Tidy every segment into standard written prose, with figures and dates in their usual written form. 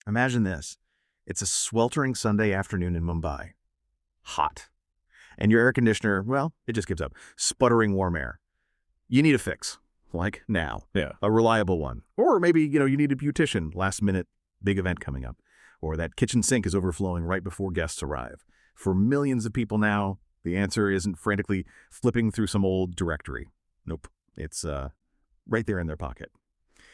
Imagine this. It's a sweltering Sunday afternoon in Mumbai. Hot. And your air conditioner, well, it just gives up. Sputtering warm air. You need a fix. Like now. Yeah. A reliable one. Or maybe, you need a beautician, last minute, big event coming up. Or that kitchen sink is overflowing right before guests arrive. For millions of people now, the answer isn't frantically flipping through some old directory. Nope. It's right there in their pocket.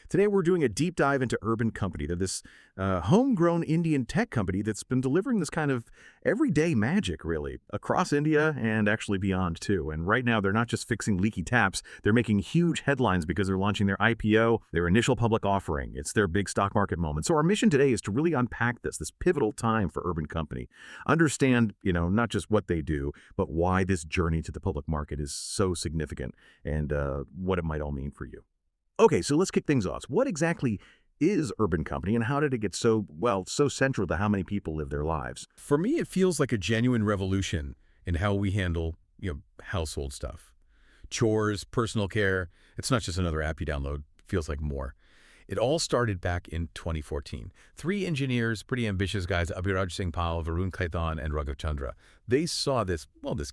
Today, we're doing a deep dive into Urban Company. They're this homegrown Indian tech company that's been delivering this kind of everyday magic, really, across India and actually beyond, too. And right now, they're not just fixing leaky taps. They're making huge headlines because they're launching their IPO, their initial public offering. It's their big stock market moment. So our mission today is to really unpack this pivotal time for Urban Company. Understand, not just what they do, but why this journey to the public market is so significant and what it might all mean for you. Okay, so let's kick things off. What exactly is Urban Company and how did it get so central to how many people live their lives? For me, it feels like a genuine revolution in how we handle, household stuff. Chores, personal care, it's not just another app you download, it feels like more. It all started back in 2014. Three engineers, pretty ambitious guys, Abhiraj Singh Pal, Varun Kaitan, and Raghav Chandra. They saw this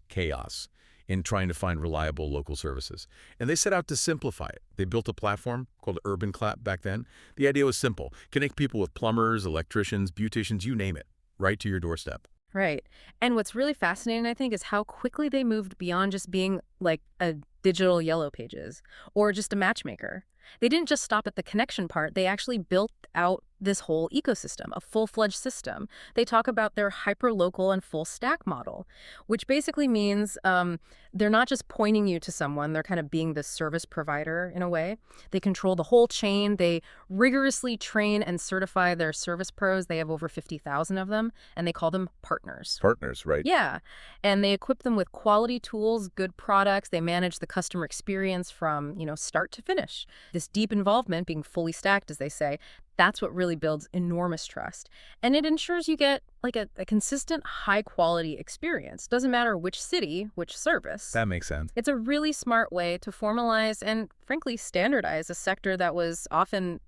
chaos in trying to find reliable local services. And they set out to simplify it. They built a platform called Urban Clap back then. The idea was simple. Connect people with plumbers, electricians, beauticians, you name it, right to your doorstep. Right. And what's really fascinating, I think, is how quickly they moved beyond just being like a digital Yellow Pages or just a matchmaker. They didn't just stop at the connection part. They actually built out this whole ecosystem, a full-fledged system. They talk about their hyper-local and full-stack model, which basically means they're not just pointing you to someone. They're kind of being the service provider in a way. They control the whole chain. They rigorously train and certify their service pros. They have over 50,000 of them, and they call them partners. Partners, right? Yeah. And they equip them with quality tools, good products. They manage the customer experience from, start to finish. This deep involvement, being fully stacked, as they say, that's what really builds enormous trust. And it ensures you get like a consistent, high-quality experience. Doesn't matter which city, which service. That makes sense. It's a really smart way to formalize and, frankly, standardize a sector that was often,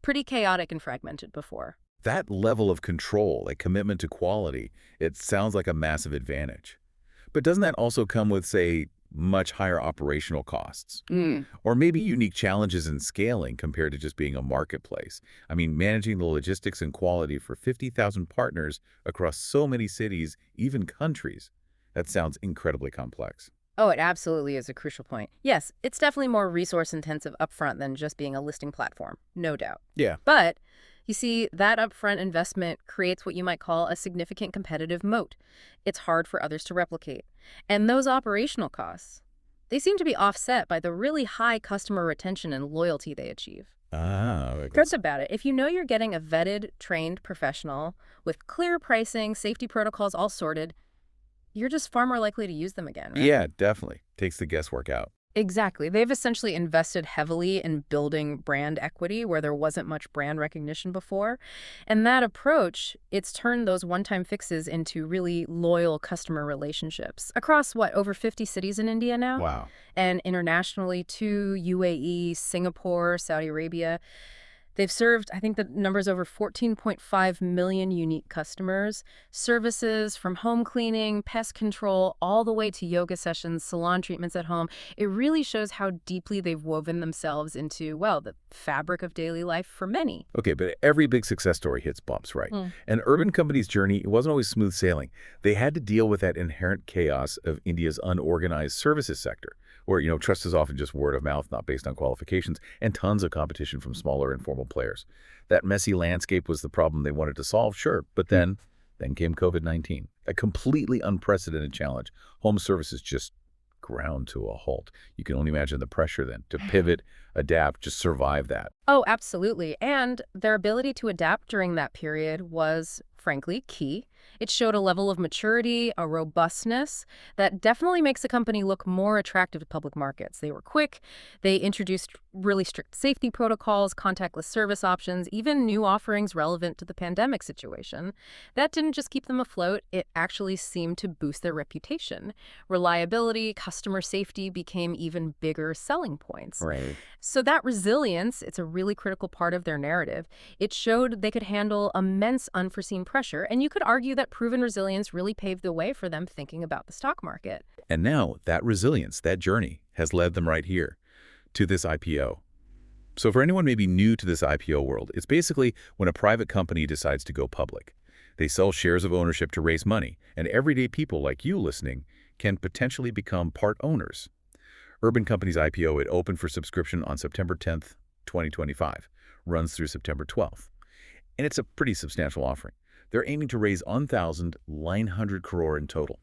pretty chaotic and fragmented before. That level of control, a commitment to quality, it sounds like a massive advantage. But doesn't that also come with, say, much higher operational costs? Or maybe unique challenges in scaling compared to just being a marketplace? I mean, managing the logistics and quality for 50,000 partners across so many cities, even countries, that sounds incredibly complex. Oh, it absolutely is a crucial point. Yes, it's definitely more resource-intensive upfront than just being a listing platform, no doubt. Yeah. But you see, that upfront investment creates what you might call a significant competitive moat. It's hard for others to replicate. And those operational costs, they seem to be offset by the really high customer retention and loyalty they achieve. Think about it. If you know you're getting a vetted, trained professional with clear pricing, safety protocols all sorted, you're just far more likely to use them again, right? Yeah, definitely. Takes the guesswork out. Exactly. They've essentially invested heavily in building brand equity where there wasn't much brand recognition before. And that approach, it's turned those one-time fixes into really loyal customer relationships across, over 50 cities in India now? Wow. And internationally to UAE, Singapore, Saudi Arabia. They've served, I think the number's over 14.5 million unique customers, services from home cleaning, pest control, all the way to yoga sessions, salon treatments at home. It really shows how deeply they've woven themselves into, the fabric of daily life for many. Okay, but every big success story hits bumps, right? And Urban Company's journey, it wasn't always smooth sailing. They had to deal with that inherent chaos of India's unorganized services sector, where, trust is often just word of mouth, not based on qualifications, and tons of competition from smaller informal players. That messy landscape was the problem they wanted to solve, sure, but then came COVID-19, a completely unprecedented challenge. Home services just ground to a halt. You can only imagine the pressure then to pivot, adapt, just survive that. Oh, absolutely. And their ability to adapt during that period was, frankly, key. It showed a level of maturity, a robustness that definitely makes the company look more attractive to public markets. They were quick. They introduced really strict safety protocols, contactless service options, even new offerings relevant to the pandemic situation. That didn't just keep them afloat, it actually seemed to boost their reputation. Reliability, customer safety became even bigger selling points. Right. So that resilience, it's a really critical part of their narrative. It showed they could handle immense unforeseen pressure, and you could argue that proven resilience really paved the way for them thinking about the stock market. And now that resilience, that journey, has led them right here to this IPO. So for anyone maybe new to this IPO world, it's basically when a private company decides to go public. They sell shares of ownership to raise money, and everyday people like you listening can potentially become part owners. Urban Company's IPO, it opened for subscription on September 10th, 2025, runs through September 12th. And it's a pretty substantial offering. They're aiming to raise 1,900 crore in total.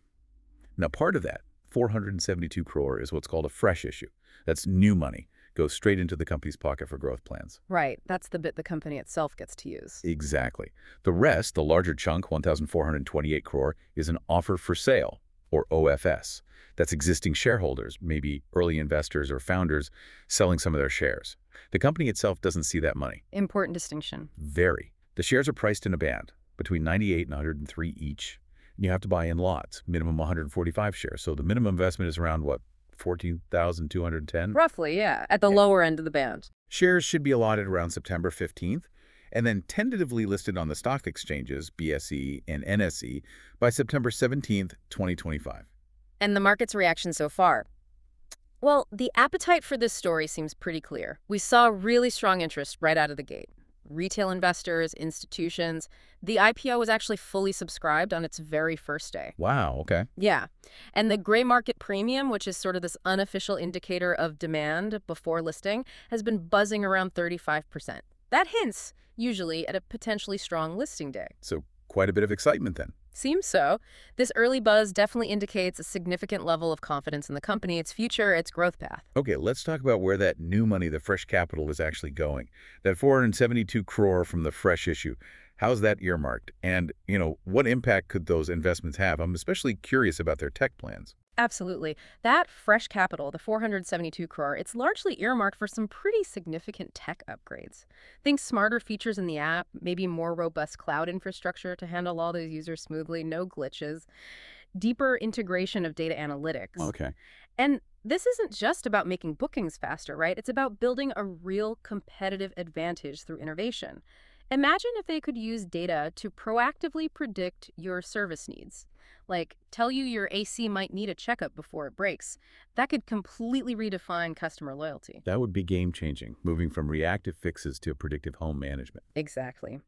Now, part of that, 472 crore, is what's called a fresh issue. That's new money, goes straight into the company's pocket for growth plans. Right, that's the bit the company itself gets to use. Exactly. The rest, the larger chunk, 1,428 crore, is an offer for sale, or OFS. That's existing shareholders, maybe early investors or founders, selling some of their shares. The company itself doesn't see that money. Important distinction. Very. The shares are priced in a band, between 98 and 103 each. And you have to buy in lots, minimum 145 shares. So the minimum investment is around, what, 14,210? Roughly, yeah, at the lower end of the band. Shares should be allotted around September 15th, and then tentatively listed on the stock exchanges, BSE and NSE, by September 17th, 2025. And the market's reaction so far? Well, the appetite for this story seems pretty clear. We saw really strong interest right out of the gate. Retail investors, institutions. The IPO was actually fully subscribed on its very first day. Wow, okay. Yeah. And the gray market premium, which is sort of this unofficial indicator of demand before listing, has been buzzing around 35%. That hints, usually, at a potentially strong listing day. So quite a bit of excitement then. Seems so. This early buzz definitely indicates a significant level of confidence in the company, its future, its growth path. Okay, let's talk about where that new money, the fresh capital, is actually going. That 472 crore from the fresh issue, how's that earmarked? And, what impact could those investments have? I'm especially curious about their tech plans. Absolutely. That fresh capital, the 472 crore, it's largely earmarked for some pretty significant tech upgrades. Think smarter features in the app, maybe more robust cloud infrastructure to handle all those users smoothly, no glitches, deeper integration of data analytics. Okay. And this isn't just about making bookings faster, right? It's about building a real competitive advantage through innovation. Imagine if they could use data to proactively predict your service needs. Like, tell you your AC might need a checkup before it breaks. That could completely redefine customer loyalty. That would be game-changing, moving from reactive fixes to predictive home management. Exactly.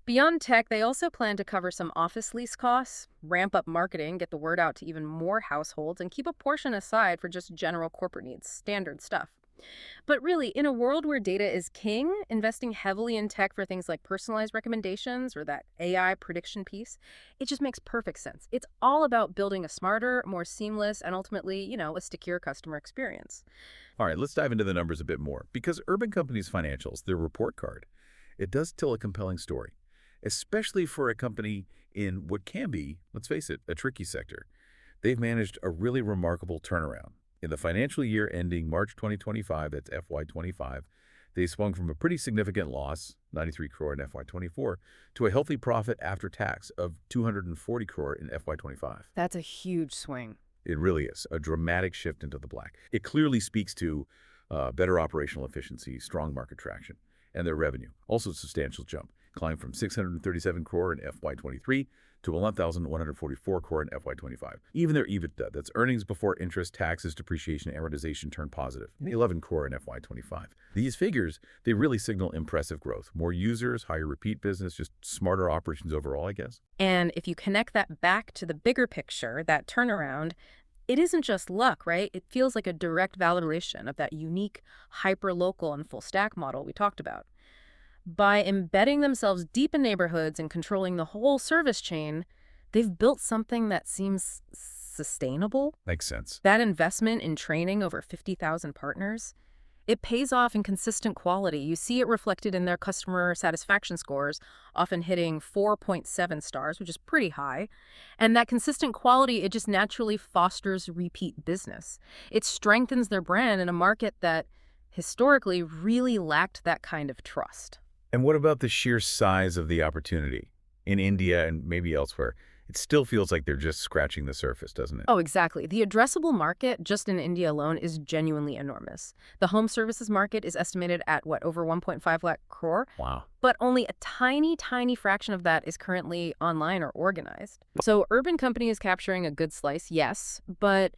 Beyond tech, they also plan to cover some office lease costs, ramp up marketing, get the word out to even more households, and keep a portion aside for just general corporate needs, standard stuff. But really, in a world where data is king, investing heavily in tech for things like personalized recommendations or that AI prediction piece, it just makes perfect sense. It's all about building a smarter, more seamless, and ultimately, a stickier customer experience. All right, let's dive into the numbers a bit more. Because Urban Company's financials, their report card, it does tell a compelling story, especially for a company in what can be, let's face it, a tricky sector. They've managed a really remarkable turnaround. In the financial year ending March 2025, that's FY25, they swung from a pretty significant loss, 93 crore in FY24, to a healthy profit after tax of 240 crore in FY25. That's a huge swing. It really is a dramatic shift into the black. It clearly speaks to better operational efficiency, strong market traction, and their revenue. Also a substantial jump, climbed from 637 crore in FY23 to 1,144 crore in FY25. Even their EBITDA, that's earnings before interest, taxes, depreciation, and amortization, turned positive, 11 crore in FY25. These figures, they really signal impressive growth. More users, higher repeat business, just smarter operations overall, I guess. And if you connect that back to the bigger picture, that turnaround, it isn't just luck, right? It feels like a direct validation of that unique, hyper-local and full-stack model we talked about. By embedding themselves deep in neighborhoods and controlling the whole service chain, they've built something that seems sustainable. Makes sense. That investment in training over 50,000 partners, It pays off in consistent quality. You see it reflected in their customer satisfaction scores, often hitting 4.7 stars, which is pretty high. And that consistent quality, it just naturally fosters repeat business. It strengthens their brand in a market that historically really lacked that kind of trust. And what about the sheer size of the opportunity? In India and maybe elsewhere, it still feels like they're just scratching the surface, doesn't it? Oh, exactly. The addressable market just in India alone is genuinely enormous. The home services market is estimated at, what, over 1.5 lakh crore? Wow. But only a tiny, tiny fraction of that is currently online or organized. So Urban Company is capturing a good slice, yes, but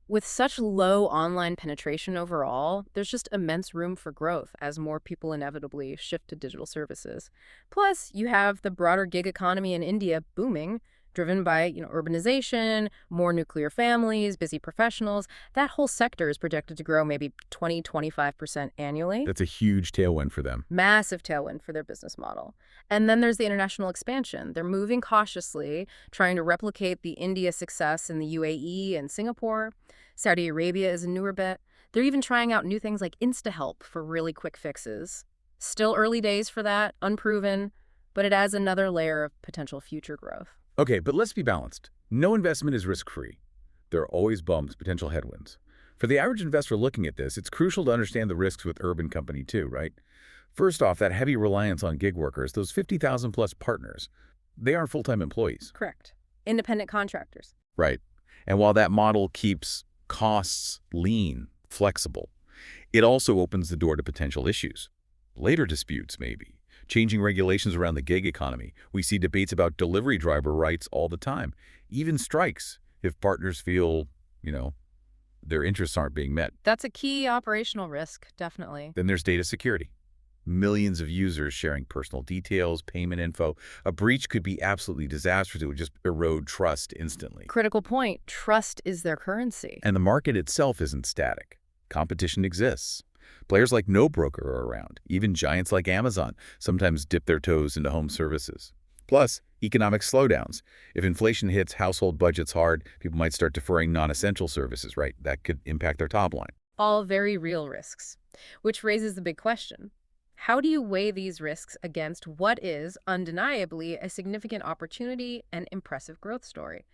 with such low online penetration overall, there's just immense room for growth as more people inevitably shift to digital services. Plus, you have the broader gig economy in India booming, driven by, urbanization, more nuclear families, busy professionals. That whole sector is projected to grow maybe 20–25% annually. That's a huge tailwind for them. Massive tailwind for their business model. And then there's the international expansion. They're moving cautiously, trying to replicate the India success in the UAE and Singapore. Saudi Arabia is a newer bet. They're even trying out new things like InstaHelp for really quick fixes. Still early days for that, unproven, but it adds another layer of potential future growth. Okay, but let's be balanced. No investment is risk-free. There are always bumps, potential headwinds. For the average investor looking at this, it's crucial to understand the risks with Urban Company too, right? First off, that heavy reliance on gig workers, those 50,000 plus partners, they aren't full-time employees. Correct. Independent contractors. Right. And while that model keeps costs lean, flexible, it also opens the door to potential issues. Labor disputes, maybe. Changing regulations around the gig economy. We see debates about delivery driver rights all the time. Even strikes if partners feel, their interests aren't being met. That's a key operational risk, definitely. Then there's data security. Millions of users sharing personal details, payment info. A breach could be absolutely disastrous. It would just erode trust instantly. Critical point. Trust is their currency. And the market itself isn't static. Competition exists. Players like NoBroker are around. Even giants like Amazon sometimes dip their toes into home services. Plus, economic slowdowns. If inflation hits household budgets hard, people might start deferring non-essential services, right? That could impact their top line. All very real risks, which raises the big question. How do you weigh these risks against what is undeniably a significant opportunity and impressive growth story?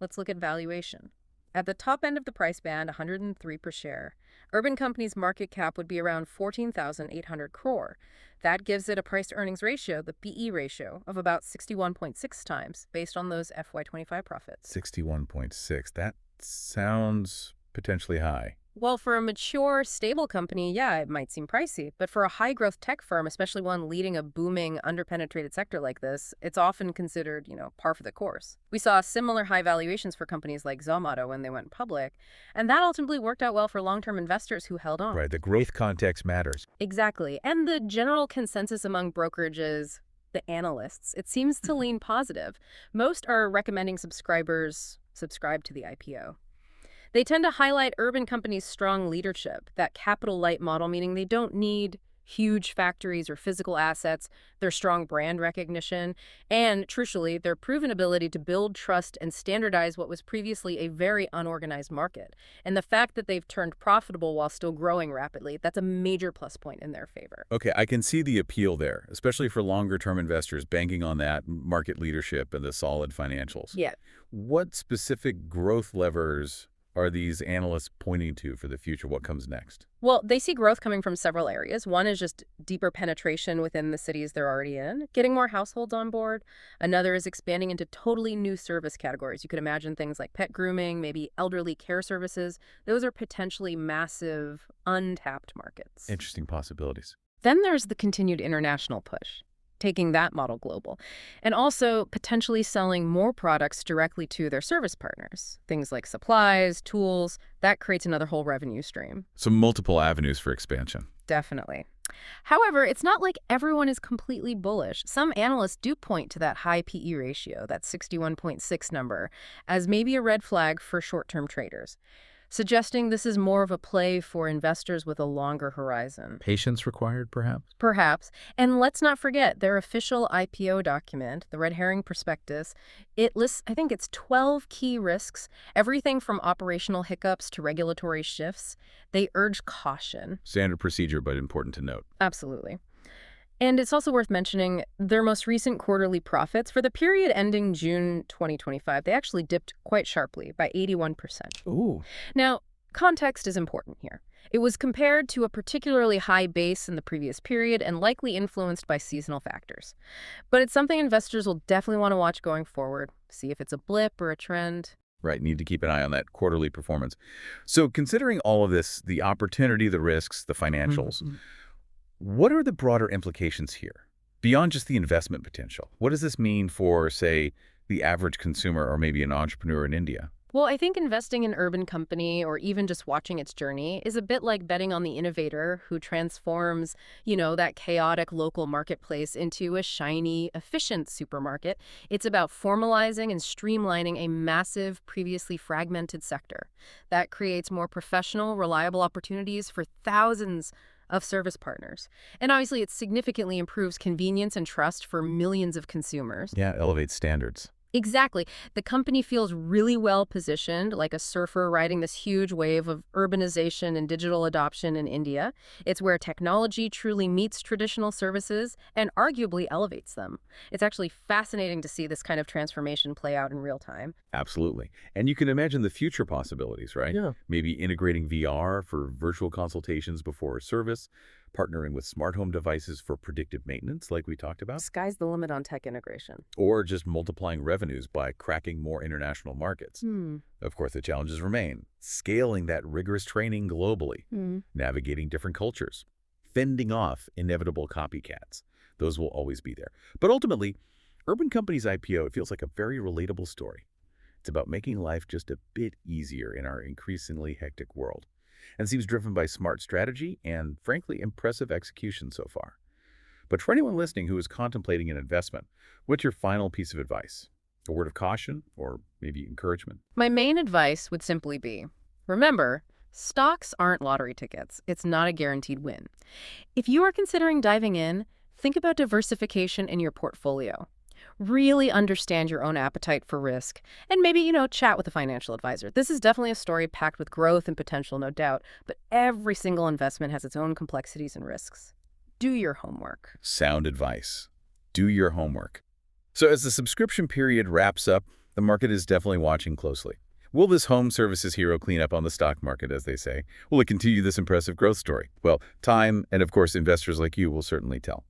Let's look at valuation. At the top end of the price band, 103 per share, Urban Company's market cap would be around 14,800 crore. That gives it a price-to-earnings ratio, the PE ratio, of about 61.6 times, based on those FY25 profits. 61.6. That sounds potentially high. Well, for a mature, stable company, yeah, it might seem pricey. But for a high-growth tech firm, especially one leading a booming, underpenetrated sector like this, it's often considered, par for the course. We saw similar high valuations for companies like Zomato when they went public, and that ultimately worked out well for long-term investors who held on. Right, the growth context matters. Exactly. And the general consensus among brokerages, the analysts, it seems to lean positive. Most are recommending subscribers subscribe to the IPO. They tend to highlight Urban Company's strong leadership, that capital-light model, meaning they don't need huge factories or physical assets, their strong brand recognition, and, crucially, their proven ability to build trust and standardize what was previously a very unorganized market. And the fact that they've turned profitable while still growing rapidly, that's a major plus point in their favor. Okay, I can see the appeal there, especially for longer-term investors banking on that market leadership and the solid financials. Yeah. What specific growth levers are these analysts pointing to for the future? What comes next? Well, they see growth coming from several areas. One is just deeper penetration within the cities they're already in, getting more households on board. Another is expanding into totally new service categories. You could imagine things like pet grooming, maybe elderly care services. Those are potentially massive, untapped markets. Interesting possibilities. Then there's the continued international push, taking that model global, and also potentially selling more products directly to their service partners. Things like supplies, tools, that creates another whole revenue stream. So multiple avenues for expansion. Definitely. However, it's not like everyone is completely bullish. Some analysts do point to that high PE ratio, that 61.6 number, as maybe a red flag for short-term traders. suggesting this is more of a play for investors with a longer horizon. Patience required, perhaps? Perhaps. And let's not forget their official IPO document, the Red Herring Prospectus. It lists, I think it's 12 key risks, everything from operational hiccups to regulatory shifts. They urge caution. Standard procedure, but important to note. Absolutely. And it's also worth mentioning their most recent quarterly profits for the period ending June 2025. They actually dipped quite sharply by 81%. Ooh. Now, context is important here. It was compared to a particularly high base in the previous period and likely influenced by seasonal factors. But it's something investors will definitely want to watch going forward, see if it's a blip or a trend. Right, need to keep an eye on that quarterly performance. So considering all of this, the opportunity, the risks, the financials, what are the broader implications here? Beyond just the investment potential, what does this mean for, say, the average consumer or maybe an entrepreneur in India? Well, I think investing in Urban Company or even just watching its journey is a bit like betting on the innovator who transforms, that chaotic local marketplace into a shiny, efficient supermarket. It's about formalizing and streamlining a massive, previously fragmented sector that creates more professional, reliable opportunities for thousands of service partners. And obviously, it significantly improves convenience and trust for millions of consumers. Yeah, elevate standards. Exactly. The company feels really well positioned, like a surfer riding this huge wave of urbanization and digital adoption in India. It's where technology truly meets traditional services and arguably elevates them. It's actually fascinating to see this kind of transformation play out in real time. Absolutely. And you can imagine the future possibilities, right? Yeah. Maybe integrating VR for virtual consultations before a service, partnering with smart home devices for predictive maintenance, like we talked about, Sky's the limit on tech integration. or just multiplying revenues by cracking more international markets. Hmm. Of course, the challenges remain. Scaling that rigorous training globally, Hmm. navigating different cultures, fending off inevitable copycats. Those will always be there. But ultimately, Urban Company's IPO, it feels like a very relatable story. It's about making life just a bit easier in our increasingly hectic world, and seems driven by smart strategy and, frankly, impressive execution so far. But for anyone listening who is contemplating an investment, what's your final piece of advice? A word of caution or maybe encouragement? My main advice would simply be, remember, stocks aren't lottery tickets. It's not a guaranteed win. If you are considering diving in, think about diversification in your portfolio. Really understand your own appetite for risk, and maybe, chat with a financial advisor. This is definitely a story packed with growth and potential, no doubt, but every single investment has its own complexities and risks. Do your homework. Sound advice. Do your homework. So as the subscription period wraps up, the market is definitely watching closely. Will this home services hero clean up on the stock market, as they say? Will it continue this impressive growth story? Well, time and, of course, investors like you will certainly tell.